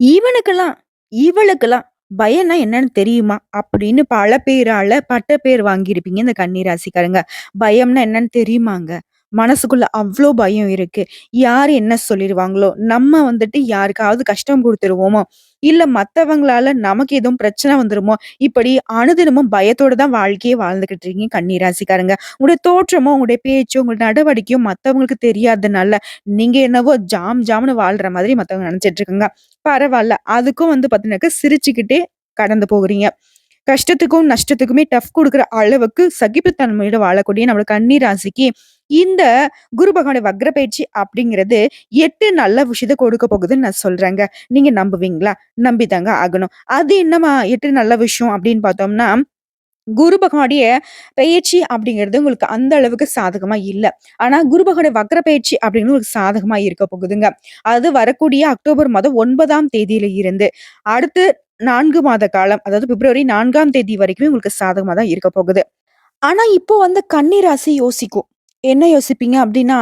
இவனுக்கெல்லாம், இவளுக்கெல்லாம் பயம்னா என்னன்னு தெரியுமா? அப்படின்னு பல பேரால பட்ட பேர் வாங்கியிருப்பீங்க இந்த கன்னி ராசிக்காரங்க. பயம்னா என்னன்னு தெரியுமாங்க? மனசுக்குள்ள அவ்ளோ பயம் இருக்கு. யாரு என்ன சொல்லிருவாங்களோ? நம்ம வந்துட்டு யாருக்காவது கஷ்டம் குடுத்துருவோமோ? இல்ல மத்தவங்களால நமக்கு எதுவும் பிரச்சனை வந்துருமோ? இப்படி அனுதினமும் பயத்தோட தான் வாழ்க்கையே வாழ்ந்துகிட்டு இருக்கீங்க கன்னி ராசிக்காரங்க. உங்களுடைய தோற்றமோ, உங்களுடைய பேச்சோ, உங்களுடைய நடவடிக்கையும் மத்தவங்களுக்கு தெரியாதனால, நீங்க என்னவோ ஜாம் ஜாம்னு வாழ்ற மாதிரி மத்தவங்க நெனச்சிட்டு இருக்காங்க. பரவால்ல. அதுக்கும் வந்து பார்த்தீங்கன்னாக்கா, சிரிச்சுக்கிட்டே கடந்து போகுறீங்க. கஷ்டத்துக்கும், நஷ்டத்துக்குமே டஃப் குடுக்குற அளவுக்கு சகிப்புத்தன்மையோட வாழக்கூடிய நம்மளோட கன்னி ராசிக்கு, இந்த குரு பகவானுடைய வக்ர பயிற்சி அப்படிங்கிறது 8 நல்ல விஷயத்த கொடுக்க போகுதுன்னு நான் சொல்றேங்க. நீங்க நம்புவீங்களா? நம்பி தாங்க ஆகணும். அது என்னம்மா 8 நல்ல விஷயம் அப்படின்னு பார்த்தோம்னா, குரு பகவானுடைய பெயர்ச்சி அப்படிங்கிறது உங்களுக்கு அந்த அளவுக்கு சாதகமா இல்ல. ஆனா குரு பகவானுடைய வக்ர பெயர்ச்சி அப்படிங்கிறது உங்களுக்கு சாதகமா இருக்க போகுதுங்க. அது வரக்கூடிய அக்டோபர் மாதம் 9ஆம் தேதியில இருந்து அடுத்து 4 மாத காலம், அதாவது பிப்ரவரி 4ஆம் தேதி வரைக்குமே உங்களுக்கு சாதகமா தான் இருக்க போகுது. ஆனா இப்போ வந்து கன்னி ராசி யோசிக்கும். என்ன யோசிப்பீங்க அப்படின்னா,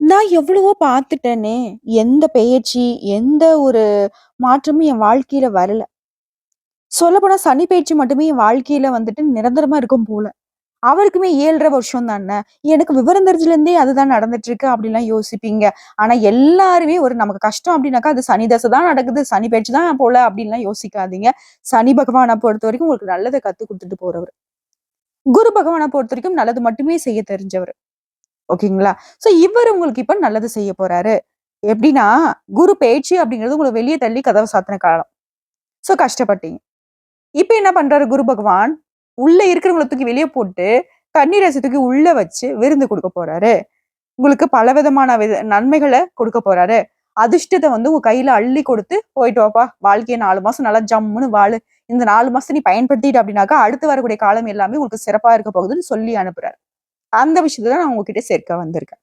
நான் எவ்வளவோ பார்த்துட்டேனே! எந்த பெயர்ச்சி, எந்த ஒரு மாற்றமும் என் வாழ்க்கையில வரல. சொல்லப்போனா சனி பெயர்ச்சி மட்டுமே என் வாழ்க்கையில வந்துட்டு நிரந்தரமா இருக்கும் போல. அவருக்குமே 7 1/2 வருஷம் தானே. எனக்கு விவரம் தெரிஞ்சதுலேருந்தே அதுதான் நடந்துட்டு இருக்கு அப்படிலாம் யோசிப்பீங்க. ஆனா எல்லாருமே ஒரு நமக்கு கஷ்டம் அப்படின்னாக்கா, அது சனி தசை தான் நடக்குது, சனி பெயர்ச்சி தான் போல அப்படின்லாம் யோசிக்காதீங்க. சனி பகவான பொறுத்தவரைக்கும் உங்களுக்கு நல்லத கத்துக் குடுத்துட்டு போறவரு. குரு பகவான பொறுத்தவரைக்கும் நல்லது மட்டுமே செய்ய தெரிஞ்சவரு. ஓகேங்களா? சோ இவரு உங்களுக்கு இப்ப நல்லது செய்ய போறாரு. எப்படின்னா, குரு பெயர்ச்சி அப்படிங்கிறது உங்கள வெளிய தள்ளி கதவ சாத்துன காலம். சோ கஷ்டப்பட்டீங்க. இப்ப என்ன பண்றாரு குரு பகவான், உள்ள இருக்கிறவங்கள தூக்கி வெளிய போட்டு, கன்னி ராசிய தூக்கி உள்ள வச்சு விருந்து குடுக்க போறாரு. உங்களுக்கு பலவிதமான நன்மைகள குடுக்க போறாரு. அதிர்ஷ்டத்த வந்து உங்க கையில அள்ளி கொடுத்து, "போயிட்டு வாப்பா, வாழ்க்கைய 4 மாசம் நல்லா ஜம்முன்னு வாழு. இந்த 4 மாசத்த நீ பயன்படுத்திட்ட அப்படின்னாக்கா, அடுத்து வரக்கூடிய காலம் எல்லாமே உங்களுக்கு சிறப்பா இருக்க போகுதுன்னு" சொல்லி அனுப்புறாரு. அந்த விஷயத்த தான் நான் உங்ககிட்ட சேர்க்க வந்திருக்கேன்.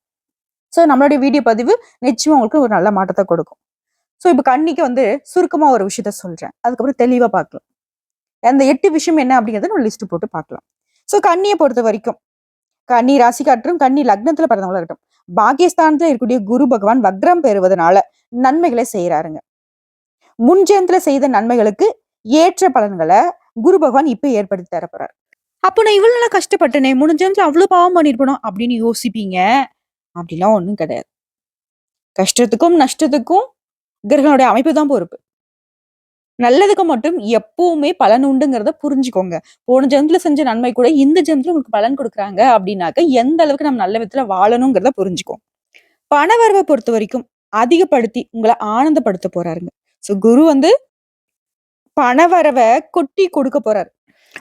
சோ நம்மளுடைய வீடியோ பதிவு நிச்சயமா உங்களுக்கு ஒரு நல்ல மாற்றத்த கொடுக்கும். சோ இப்ப கன்னிக்கு வந்து சுருக்கமா ஒரு விஷயத்த சொல்றேன். அதுக்கப்புறம் தெளிவா பார்க்கலாம். அந்த 8 விஷயம் என்ன அப்படிங்கிறத நம்ம லிஸ்ட் போட்டு பார்க்கலாம். சோ கன்னிய பொறுத்தவரைக்கும், கன்னி ராசிக்காரட்டும், கன்னி லக்னத்துல பிறந்தவங்களா இருக்கட்டும். பாக்கியஸ்தானத்துல இருக்கக்கூடிய குரு பகவான் வக்ரம் பெறுவதனால நன்மைகளை செய்றாருங்க. முன்ஜென்மத்துல செய்த நன்மைகளுக்கு ஏற்ற பலன்கள குரு பகவான் இப்ப ஏற்படுத்தி தர போறாரு. அப்போ நான் இவ்வளவு நாளா கஷ்டப்பட்டேனே, முன் ஜென்மத்துல அவ்ளோ பாவம் பண்ணியிருப்பனோ அப்படின்னு யோசிப்பீங்க. அப்படிலாம் ஒண்ணும் கிடையாது. கஷ்டத்துக்கும், நஷ்டத்துக்கும் கிரகங்களுடைய அமைப்பு தான் பொறுப்பு. நல்லதுக்கு மட்டும் எப்பவுமே பலன் உண்டுங்கிறத புரிஞ்சுக்கோங்க. போன ஜென்மத்துல செஞ்ச நன்மை கூட இந்த ஜென்மத்துல உங்களுக்கு பலன் குடுக்குறாங்க அப்படின்னாக்க, எந்த அளவுக்கு நம்ம நல்ல விதத்துல வாழணுங்கிறத புரிஞ்சுக்கோங்க. பணவரவ பொறுத்தவரைக்கும் அதிகப்படுத்தி உங்கள ஆனந்தப்படுத்த போறாருங்க. சோ குரு வந்து பணவரவ கொட்டி கொடுக்க போறாரு.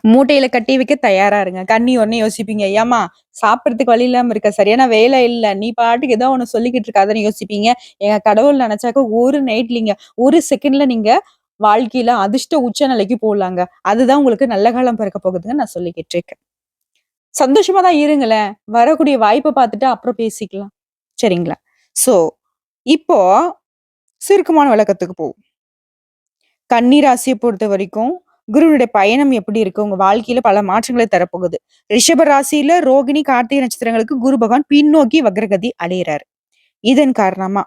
மூட்டையில கட்டி வைக்க தயாரா இருங்க. கன்னி உடனே யோசிப்பீங்க, "ஏம்மா சாப்பிடறதுக்கு வழி இல்லாம இருக்க. சரியான வேலை இல்ல. நீ பாட்டுக்கு ஏதோ ஒண்ணு சொல்லிக்கிட்டு இருக்காதன்னு" யோசிப்பீங்க. ஏங்க கடவுள் நெனச்சாக்க ஒரு நைட்லிங்க, ஒரு செகண்ட்ல நீங்க வாழ்க்கையில அதிர்ஷ்ட உச்ச நிலைக்கு போலாங்க. அதுதான் உங்களுக்கு நல்ல காலம் பிறக்க போகுதுன்னு நான் சொல்லிக்கிட்டு இருக்கேன். சந்தோஷமா தான் இருங்களேன். வரக்கூடிய வாய்ப்ப பார்த்துட்டு அப்புறம் பேசிக்கலாம். சரிங்களா? சோ, இப்போ சுருக்கமான விளக்கத்துக்கு போவோம். கன்னி ராசிய பொறுத்தவரைக்கும், குருவுடைய பயணம் எப்படி இருக்கு? உங்க வாழ்க்கையில பல மாற்றங்களை தரப்போகுது. ரிஷப ராசியில ரோகிணி, கார்த்திகை நட்சத்திரங்களுக்கு குரு பகவான் பின்னோக்கி வக்ரகதி அடையறாரு. இதன் காரணமா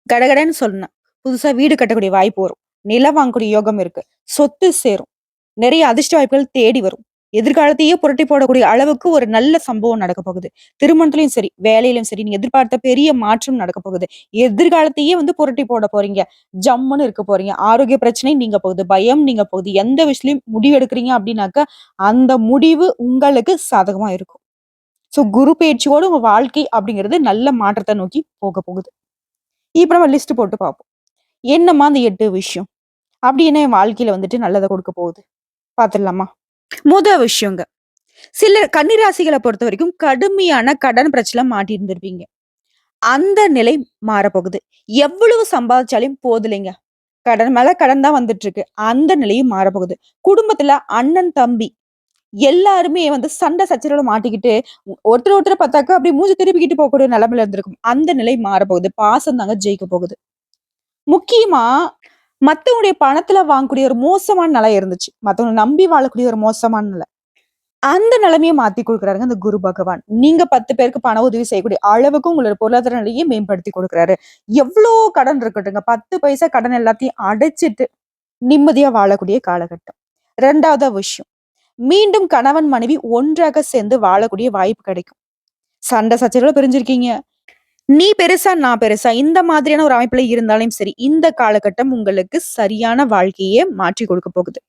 கடகடன்னு சொல்லணும். புதுசா வீடு கட்டக்கூடிய வாய்ப்பு வரும். நிலம் வாங்கக்கூடிய யோகம் இருக்கு. சொத்து சேரும். நிறைய அதிர்ஷ்ட வாய்ப்புகள் தேடி வரும். எதிர்காலத்தையே புரட்டி போடக்கூடிய அளவுக்கு ஒரு நல்ல சம்பவம் நடக்க போகுது. திருமணத்திலயும் சரி, வேலையிலும் சரி, நீங்க எதிர்பார்த்த பெரிய மாற்றம் நடக்க போகுது. எதிர்காலத்தையே வந்து புரட்டி போட போறீங்க. ஜம்முன்னு இருக்க போறீங்க. ஆரோக்கிய பிரச்சனை நீங்க போகுது. பயம் நீங்க போகுது. எந்த விஷயத்திலயும் முடிவு எடுக்கிறீங்க அப்படின்னாக்கா, அந்த முடிவு உங்களுக்கு சாதகமா இருக்கும். சோ குரு பெயர்ச்சியோட உங்க வாழ்க்கை அப்படிங்கிறது நல்ல மாற்றத்த நோக்கி போக போகுது. இப்ப நம்ம லிஸ்ட் போட்டு பார்ப்போம். என்னம்மா அந்த 8 விஷயம்? அப்படி என்ன என் வாழ்க்கையில வந்துட்டு நல்லத கொடுக்க போகுது? பார்த்துடலாமா? முத விஷயங்க. சில கன்னிராசிகள பொறுத்தவரைக்கும் கடுமையான கடன் பிரச்சனைல மாட்டியிருந்திருப்பீங்க. அந்த நிலை மாறப்போகுது. எவ்வளவு சம்பாதிச்சாலும் போதலைங்க. கடன் மேல கடன் தான் வந்துட்டு இருக்கு. அந்த நிலையும் மாறப்போகுது. குடும்பத்துல அண்ணன், தம்பி எல்லாருமே வந்து சண்டை சச்சரவுல மாட்டிக்கிட்டு, ஒருத்தர் ஒருத்தர பார்த்தாக்கா அப்படியே மூஞ்சி திருப்பிக்கிட்டு போகக்கூடிய நிலைமையில இருந்திருக்கும். அந்த நிலை மாறப்போகுது. பாசம் தாங்க ஜெயிக்க போகுது. முக்கியமா மத்தவங்களுடைய பணத்துல வாங்கக்கூடிய ஒரு மோசமான நிலை இருந்துச்சு. மத்தவங்கள நம்பி வாழக்கூடிய ஒரு மோசமான நிலை. அந்த நிலைமைய மாத்தி குடுக்குறாருங்க அந்த குரு பகவான். நீங்க 10 பேருக்கு பண உதவி செய்யக்கூடிய அளவுக்கு உங்களோட பொருளாதார நிலையை மேம்படுத்தி குடுக்குறாரு. எவ்ளோ கடன் இருக்கட்டுங்க. 10 பைசா கடன் எல்லாத்தையும் அடைச்சுட்டு நிம்மதியா வாழக்கூடிய காலகட்டம். 2வது விஷயம். மீண்டும் கணவன், மனைவி ஒன்றாக சேர்ந்து வாழக்கூடிய வாய்ப்பு கிடைக்கும். சண்டை சச்சரவுல பிரிஞ்சிருக்கீங்க. நீ பெருசா, நான் பெருசா இந்த மாதிரியான ஒரு அமைப்புல இருந்தாலும் சரி, இந்த காலகட்டம் உங்களுக்கு சரியான வாழ்க்கைய மாற்றிக் கொடுக்க போகுது.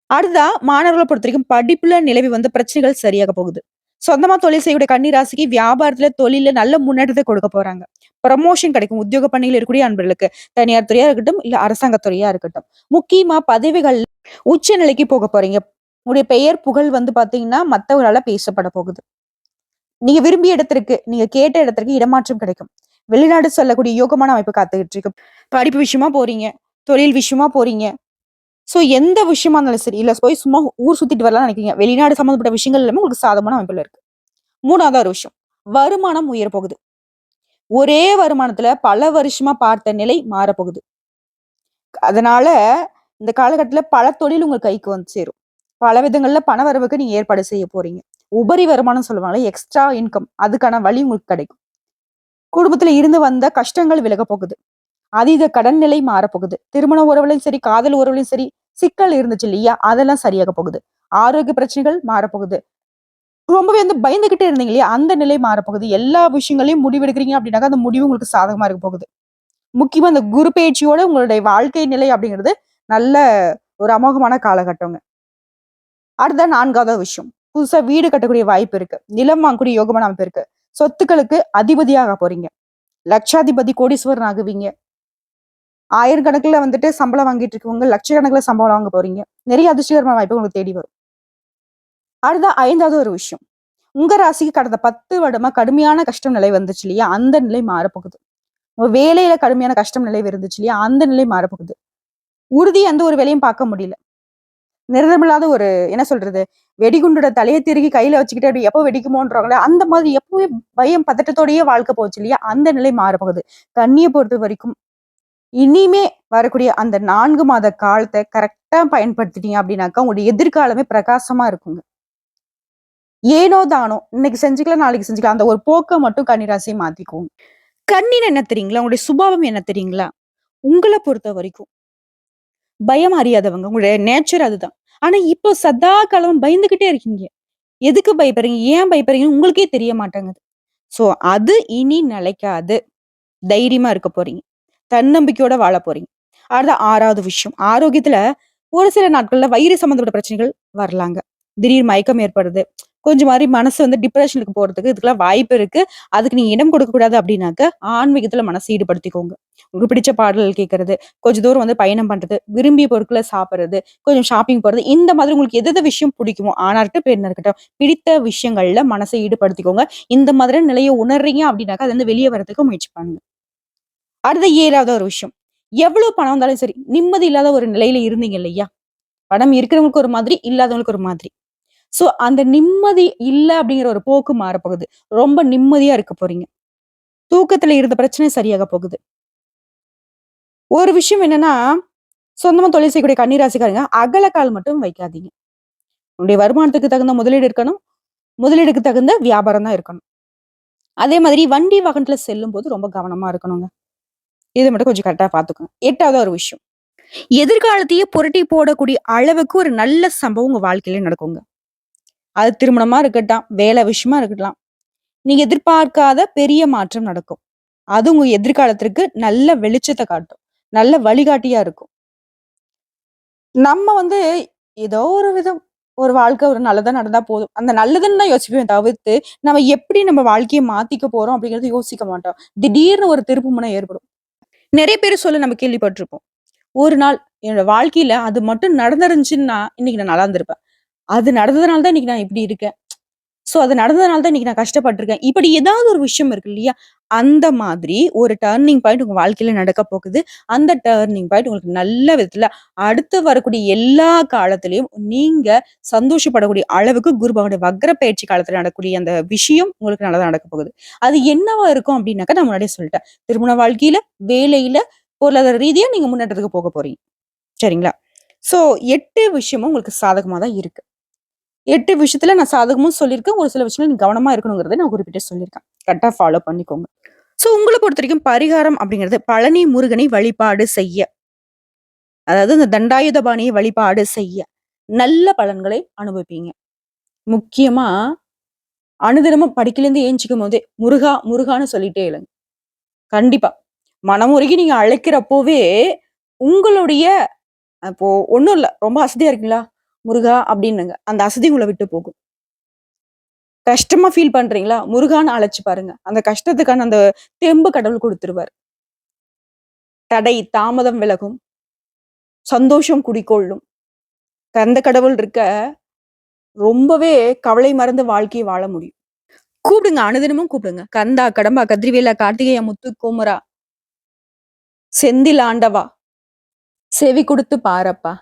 அடுத்ததா மாணவர்கள பொறுத்தவரைக்கும் படிப்புல நிலவி வந்த பிரச்சனைகள் சரியாக போகுது. சொந்தமா தொழில் செய்யக்கூடிய கன்னி ராசிக்கு வியாபாரத்துல, தொழில்ல நல்ல முன்னேற்றத்த கொடுக்க போறாங்க. ப்ரமோஷன் கிடைக்கும். உத்தியோக பணியில இருக்கக்கூடிய அன்பர்களுக்கு. தனியார் துறையா இருக்கட்டும், இல்ல அரசாங்க துறையா இருக்கட்டும். முக்கியமா பதவிகள் உச்ச நிலைக்கு போக போறீங்க. உங்களுடைய பெயர், புகழ் வந்து பார்த்தீங்கன்னா, மத்தவங்களால பேசப்பட போகுது. நீங்க விரும்பிய இடத்திற்கு, நீங்க கேட்ட இடத்திற்கு இடமாற்றம் கிடைக்கும். வெளிநாடு செல்லக்கூடிய யோகமான அமைப்பு காத்துக்கிட்டு இருக்கு. படிப்பு விஷயமா போறீங்க. தொழில் விஷயமா போறீங்க. சோ எந்த விஷயமா இருந்தாலும் சரி, இல்ல போய் சும்மா ஊர் சுத்திட்டு வரலாம்னு நினைக்கிறீங்க. வெளிநாடு சம்மந்தப்பட்ட விஷயங்கள் எல்லாமே உங்களுக்கு சாதகமான அமைப்புல இருக்கு. 3வது ஒரு விஷயம். வருமானம் உயர போகுது. ஒரே வருமானத்துல பல வருஷமா பார்த்த நிலை மாறப்போகுது. அதனால இந்த காலகட்டத்துல பல தொழில் உங்க கைக்கு வந்து சேரும். பல விதங்கள்ல பண வரவுக்கு நீங்க ஏற்பாடு செய்ய போறீங்க. உபரி வருமானம் சொல்லுவாங்கல்ல, எக்ஸ்ட்ரா இன்கம் அதுக்கான வழி உங்களுக்கு கிடைக்கும். குடும்பத்துல இருந்து வந்த கஷ்டங்கள் விலகப் போகுது. அதீத கடன் நிலை மாறப்போகுது. திருமண உறவுலயும் சரி, காதல் உறவுலயும் சரி, சிக்கல் இருந்துச்சு இல்லையா? அதெல்லாம் சரியாக போகுது. ஆரோக்கிய பிரச்சனைகள் மாறப்போகுது. ரொம்பவே வந்து பயந்துகிட்டே இருந்தீங்க இல்லையா? அந்த நிலை மாறப்போகுது. எல்லா விஷயங்களையும் முடிவெடுக்கிறீங்க அப்படின்னாக்கா, அந்த முடிவு உங்களுக்கு சாதகமா இருக்க போகுது. முக்கியமா அந்த குரு பெயர்ச்சியோட உங்களுடைய வாழ்க்கை நிலை அப்படிங்கிறது நல்ல ஒரு அமோகமான காலகட்டங்க. அடுத்த 4வது விஷயம். புதுசா வீடு கட்டக்கூடிய வாய்ப்பு இருக்கு. நிலம் வாங்கக்கூடிய யோகமான அமைப்பு இருக்கு. சொத்துக்களுக்கு அதிபதியாக போறீங்க. லட்சாதிபதி, கோடீஸ்வரன் ஆகுவீங்க. ஆயிரக்கணக்குல வந்துட்டு சம்பளம் வாங்கிட்டு இருக்கவங்க, லட்சக்கணக்குல சம்பளம் வாங்க போறீங்க. நிறைய அதிர்ஷ்டகரமான வாய்ப்பு உங்களுக்கு தேடி வரும். அடுத்த 5வது ஒரு விஷயம். உங்க ராசிக்கு கடந்த 10 வருடமா கடுமையான கஷ்டம் நிலை வந்துச்சு இல்லையா? அந்த நிலை மாறப்போகுது. உங்க வேலையில கடுமையான கஷ்டம் நிலை இருந்துச்சு இல்லையா? அந்த நிலை மாறப்போகுது. உறுதியா எந்த ஒரு வேலையும் பார்க்க முடியல. நிரந்தரமில்லாத ஒரு என்ன சொல்றது? வெடிகுண்டோட தலைய திருகி கையில வச்சுக்கிட்டு அப்படி எப்போ வெடிக்குமோன்றாங்கல்ல, அந்த மாதிரி எப்பவுமே பயம், பதட்டத்தோடயே வாழ்க்கை போச்சு இல்லையா? அந்த நிலை மாறப்போகுது. கன்னிய பொறுத்தவரைக்கும் இனிமே வரக்கூடிய அந்த 4 மாத காலத்த கரெக்ட்டா பயன்படுத்திட்டீங்க அப்படின்னாக்கா, உங்களுடைய எதிர்காலமே பிரகாசமா இருக்குங்க. ஏனோ தானோ, இன்னைக்கு செஞ்சுக்கலாம், நாளைக்கு செஞ்சுக்கலாம். அந்த ஒரு போக்க மட்டும் கன்னிராசிய மாத்திக்கோங்க. கன்னின்னா என்ன தெரியுங்களா? உங்களுடைய சுபாவம் என்ன தெரியுங்களா? உங்கள பொறுத்தவரைக்கும் பயம் அறியாதவங்க. உங்களுடைய நேச்சர் அதுதான். ஆனா இப்போ சதா காலம் பயந்துகிட்டே இருக்கீங்க. எதுக்கு பயப்படுறீங்க? ஏன் பயப்படுறீங்கன்னு உங்களுக்கே தெரிய மாட்டேங்குது. சோ அது இனி நிலைக்காது. தைரியமா இருக்க போறீங்க. தன்னம்பிக்கையோட வாழ போறீங்க. அடுத்த 6வது விஷயம். ஆரோக்கியத்துல ஒரு சில நாட்கள்ல வயிறு சம்மந்தப்பட்ட பிரச்சனைகள் வரலாங்க. திடீர் மயக்கம் ஏற்படுது. கொஞ்சம் மாரி மனசு வந்து டிப்ரஷனுக்கு போறதுக்கு இதுக்கெல்லாம் வாய்ப்பு இருக்கு. அதுக்கு நீங்க இடம் கொடுக்கக்கூடாது அப்டின்னாக்க, ஆன்மீகத்துல மனச ஈடுபடுத்திக்கோங்க. உங்களுக்கு பிடிச்ச பாடல்கள் கேட்கறது, கொஞ்சம் தூரம் வந்து பயணம் பண்றது, விரும்பிய பொருட்கள சாப்பிடுறது, கொஞ்சம் ஷாப்பிங் போறது, இந்த மாதிரி உங்களுக்கு எது எது விஷயம் பிடிக்குமோ, ஆணா இருக்கட்டும், பெண்ணா இருக்கட்டும், பிடித்த விஷயங்கள்ல மனச ஈடுபடுத்திக்கோங்க. இந்த மாதிரியான நிலைய உணர்றீங்க அப்டின்னாக்க, அதுலருந்து வெளிய வரதுக்கு முயற்சி பண்ணுங்க. அடுத்த 7வது ஒரு விஷயம். எவ்வளவு பணம் வந்தாலும் சரி, நிம்மதி இல்லாத ஒரு நிலையில இருந்தீங்க இல்லையா? பணம் இருக்கிறவங்களுக்கு ஒரு மாதிரி, இல்லாதவங்களுக்கு ஒரு மாதிரி. சோ, அந்த நிம்மதி இல்ல அப்படிங்கிற ஒரு போக்கு மாறப்போகுது. ரொம்ப நிம்மதியா இருக்க போறீங்க. தூக்கத்துல இருந்த பிரச்சனை சரியாக போகுது. ஒரு விஷயம் என்னன்னா, சொந்தமா தொழில் செய்யக்கூடிய கன்னி ராசிக்காரங்க, அகலக்கால் மட்டும் வைக்காதீங்க. உங்களுடைய வருமானத்துக்கு தகுந்த முதலீடு இருக்கணும். முதலீடுக்கு தகுந்த வியாபாரம் தான் இருக்கணும். அதே மாதிரி வண்டி வாகனத்துல செல்லும்போது ரொம்ப கவனமா இருக்கணுங்க. இத மட்டும் கொஞ்சம் கரெக்ட்டா பார்த்துக்கோங்க. 8வது ஒரு விஷயம். எதிர்காலத்தையே புரட்டி போடக்கூடிய அளவுக்கு ஒரு நல்ல சம்பவம் உங்க வாழ்க்கையில நடக்குங்க. அது திருமணமா இருக்கட்டும், வேலை விஷயமா இருக்கட்லாம். நீங்க எதிர்பார்க்காத பெரிய மாற்றம் நடக்கும். அது உங்க எதிர்காலத்திற்கு நல்ல வெளிச்சத்த காட்டும். நல்ல வழிகாட்டியா இருக்கும். நம்ம வந்து ஏதோ ஒரு விதம் ஒரு வாழ்க்கை ஒரு நல்லதா நடந்தா போதும். அந்த நல்லதுன்னு தான் யோசிப்போமே தவிர்த்து, நம்ம எப்படி நம்ம வாழ்க்கைய மாத்திக்க போறோம் அப்படிங்கிறத யோசிக்க மாட்டோம். திடீர்னு ஒரு திருப்புமுனை ஏற்படும். நெறைய பேரு சொல்ல நம்ம கேள்விப்பட்டுருப்போம். ஒரு நாள் என்னோட வாழ்க்கையில அது மட்டும் நடந்திருந்துச்சுன்னா, இன்னைக்கு நான் நல்லா இருந்திருப்பேன். அது நடந்ததுனால தான் இன்னைக்கு நான் இப்படி இருக்கேன். சோ அது நடந்ததுனால தான் இன்னைக்கு நான் கஷ்டப்பட்டுருக்கேன். இப்படி ஏதாவது ஒரு விஷயம் இருக்கு இல்லையா? அந்த மாதிரி ஒரு டர்னிங் பாயிண்ட் உங்க வாழ்க்கையில நடக்க போகுது. அந்த டர்னிங் பாயிண்ட் உங்களுக்கு நல்ல விதத்துல அடுத்து வரக்கூடிய எல்லா காலத்திலயும் நீங்க சந்தோஷப்படக்கூடிய அளவுக்கு குரு பகவானுடைய வக்ர பயிற்சி காலத்துல நடக்கக்கூடிய அந்த விஷயம் உங்களுக்கு நல்லதா நடக்க போகுது. அது என்னவா இருக்கும் அப்படின்னாக்கா நான் முன்னாடியே சொல்லிட்டேன். திருமண வாழ்க்கையில, வேலையில, பொருளாதார ரீதியா நீங்க முன்னேற்றத்துக்கு போக போறீங்க. சரிங்களா? சோ 8 விஷயமும் உங்களுக்கு சாதகமா தான் இருக்கு. 8 விஷயத்துல நான் சாதகமும் சொல்லியிருக்கேன். ஒரு சில விஷயத்துல நீங்க கவனமா இருக்கணுங்கிறத நான் குறிப்பிட்டு சொல்லியிருக்கேன். கரெக்ட்டா ஃபாலோ பண்ணிக்கோங்க. ஸோ உங்கள பொறுத்தவரைக்கும் பரிகாரம் அப்படிங்கிறது பழனி முருகனை வழிபாடு செய்ய, அதாவது இந்த தண்டாயுதபாணியை வழிபாடு செய்ய நல்ல பலன்களை அனுபவிப்பீங்க. முக்கியமா அனுதினமும் படிக்கிலேருந்து ஏஞ்சிக்கும்போதே, முருகா, முருகான்னு சொல்லிட்டே எழுங்க. கண்டிப்பா. மனமுருகி நீங்க அழைக்கிறப்போவே, உங்களுடைய இப்போ ஒண்ணும் இல்ல. ரொம்ப அசதியா இருக்கீங்களா? முருகா அப்டின்னுங்க. அந்த அசதி உங்கள விட்டு போகும். கஷ்டமா ஃபீல் பண்றீங்களா? முருகான்னு அழைச்சு பாருங்க. அந்த கஷ்டத்துக்கான அந்த தெம்பு கடவுள் குடுத்துருவாரு. தடை, தாமதம் விலகும். சந்தோஷம் குடிகொள்ளும். கந்த கடவுள் இருக்க, ரொம்பவே கவலை மறந்த வாழ்க்கைய வாழ முடியும். கூப்பிடுங்க. அனுதினமும் கூப்பிடுங்க. கந்தா, கடம்பா, கதிர்வேலா, கார்த்திகேயா, முத்து, குமரா, செந்தில் ஆண்டவா, செவி குடுத்து பாரப்பா.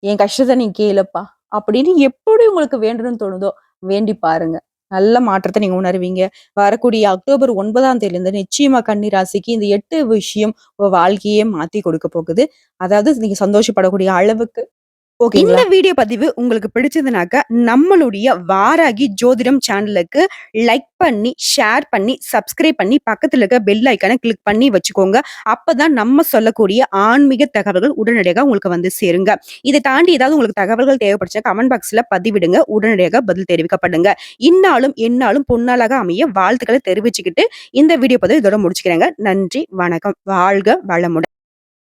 என் கஷ்டத்த நீ கேளப்பா. அப்படின்னு எப்படி உங்களுக்கு வேண்டணும்னு தோணுதோ, வேண்டி பாருங்க. நல்ல மாற்றத்த நீங்க உணருவீங்க. வரக்கூடிய அக்டோபர் 9ஆம் தேதியிலிருந்து நிச்சயமா கன்னி ராசிக்கு இந்த 8 விஷயம் உங்க வாழ்க்கையே மாத்தி கொடுக்க போகுது. அதாவது நீங்க சந்தோஷப்படக்கூடிய அளவுக்கு ஓகேங்களா? இந்த வீடியோ பதிவு உங்களுக்கு பிடிச்சதுனாக்க, நம்மளுடைய வாராகி ஜோதிடம் சேனலுக்கு லைக் பண்ணி, ஷேர் பண்ணி, சப்ஸ்கிரைப் பண்ணி, பக்கத்துல இருக்க பெல் ஐகான கிளிக் பண்ணி வச்சுக்கோங்க. அப்பதான் நம்ம சொல்லக்கூடிய ஆன்மீக தகவல்கள் உடனடியாக உங்களுக்கு வந்து சேருங்க. இதை தாண்டி ஏதாவது உங்களுக்கு தகவல்கள் தேவைப்பட்டுச்சா கமெண்ட் பாக்ஸ்ல பதிவிடுங்க. உடனடியாக பதில் தெரிவிக்கப்படுங்க. இந்நாளும், எந்நாளும் பொன்னாளாக அமைய வாழ்த்துக்களை தெரிவிச்சுக்கிட்டு, இந்த வீடியோ பதிவு இதோட முடிச்சுக்கிறேங்க. நன்றி, வணக்கம். வாழ்க வளமுடன்.